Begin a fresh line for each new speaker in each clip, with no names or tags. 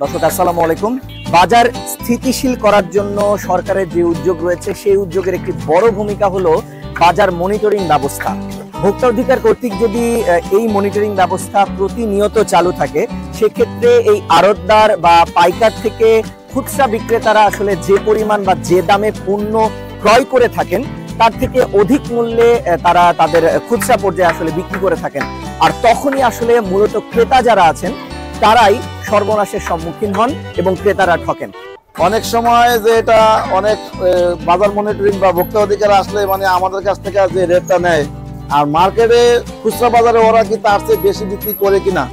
দর্শক আসসালামু আলাইকুম। বাজার স্থিতিশীল করার জন্য সরকারের যে উদ্যোগ রয়েছে সেই উদ্যোগের একটি বড় ভূমিকা হলো বাজার মনিটরিং ব্যবস্থা। ভোক্তা অধিকার কর্তৃক যদি এই মনিটরিং ব্যবস্থা প্রতিনিয়ত চালু থাকে, সেক্ষেত্রে এই আড়তদার বা পাইকার থেকে খুচরা বিক্রেতারা আসলে যে পরিমাণ বা যে দামে পণ্য ক্রয় করে থাকেন তার থেকে অধিক মূল্যে তারা তাদের খুচরা পর্যায়ে আসলে বিক্রি করে থাকেন। আর তখনই আসলে মূলত ক্রেতা যারা আছেন তারাই সর্বনাশের সম্মুখীন হন এবং ক্রেতারা ঠকেন।
অনেক সময় যে এটা অনেক বাজার মনিটরিং বা ভোক্তা অধিকার আসলে আমাদের কাছ থেকে যে রেটটা নেয় আর মার্কেটে খুচরা বাজারে ওরা কি তার চেয়ে বেশি বিক্রি করে কিনা,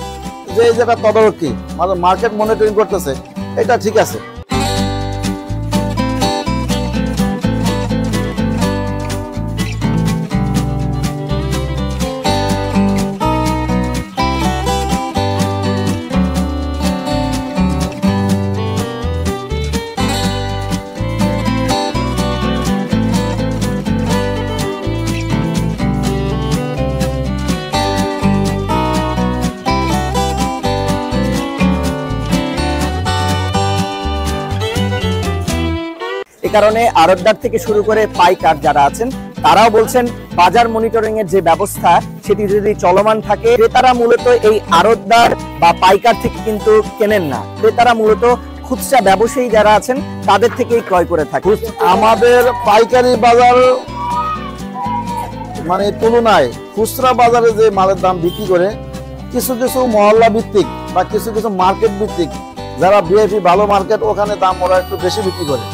যে যেটা তদারকি মার্কেট মনিটরিং করতেছে, এটা ঠিক আছে।
এ কারণে আড়তদার থেকে শুরু করে পাইকার যারা আছেন তারাও বলছেন বাজার মনিটরিং এর যে ব্যবস্থা সেটি যদি চলমান থাকে, ক্রেতারা মূলত এই আড়তদার বা পাইকার থেকে কিন্তু কেনেন না, ক্রেতারা মূলত খুচরা ব্যবসায়ী যারা আছেন তাদের থেকেই ক্রয় করে থাকে।
আমাদের পাইকারি বাজার তুলনায় খুচরা বাজারে যে মালের দাম বিক্রি করে, কিছু কিছু মহল্লা ভিত্তিক বা কিছু কিছু মার্কেট ভিত্তিক যারা ভিআইপি ভালো মার্কেট, ওখানে দাম ওরা একটু বেশি বিক্রি করে।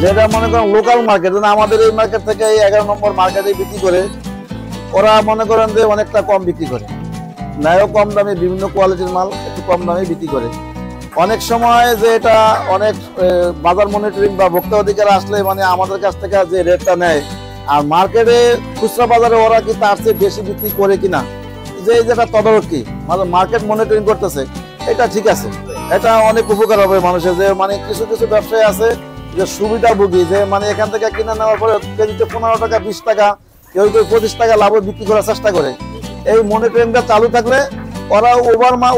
যেটা মনে করেন লোকাল মার্কেট, আমাদের এই মার্কেট থেকে 11 নম্বর মার্কেটে বিক্রি করে, ওরা মনে করেন যে অনেকটা কম বিক্রি করে, ন্যায়ও কম দামে বিভিন্ন কোয়ালিটির মাল একটু কম দামে বিক্রি করে। অনেক সময় যে এটা অনেক বাজার মনিটরিং বা ভোক্তা অধিকার আসলে আমাদের কাছ থেকে যে রেটটা নেয় আর মার্কেটে খুচরা বাজারে ওরা কি তার চেয়ে বেশি বিক্রি করে কিনা, যে যেটা তদারকি মার্কেট মনিটরিং করতেছে, এটা ঠিক আছে। এটা অনেক উপকার হবে মানুষের। যে কিছু কিছু ব্যবসায়ী আছে যে সুবিধাভোগী, যে এখান থেকে কিনে নেওয়ার পরে কেজিতে 15 টাকা 20 টাকা কেউ 25 টাকা লাভ বিক্রি করার চেষ্টা করে। এই মনিটরিংটা চালু থাকলে ওরা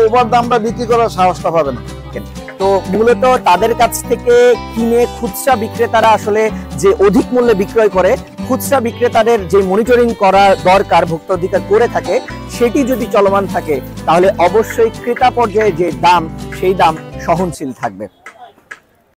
ওভার দামটা বিক্রি করার সাহসটা পাবে না।
তো মূলত তাদের কাছ থেকে কিনে খুচরা বিক্রেতারা আসলে যে অধিক মূল্যে বিক্রয় করে, খুচরা বিক্রেতাদের যে মনিটরিং করা দরকার ভোক্তা অধিকার করে থাকে, সেটি যদি চলমান থাকে তাহলে অবশ্যই ক্রেতা পর্যায়ে যে দাম সেই দাম সহনশীল থাকবে।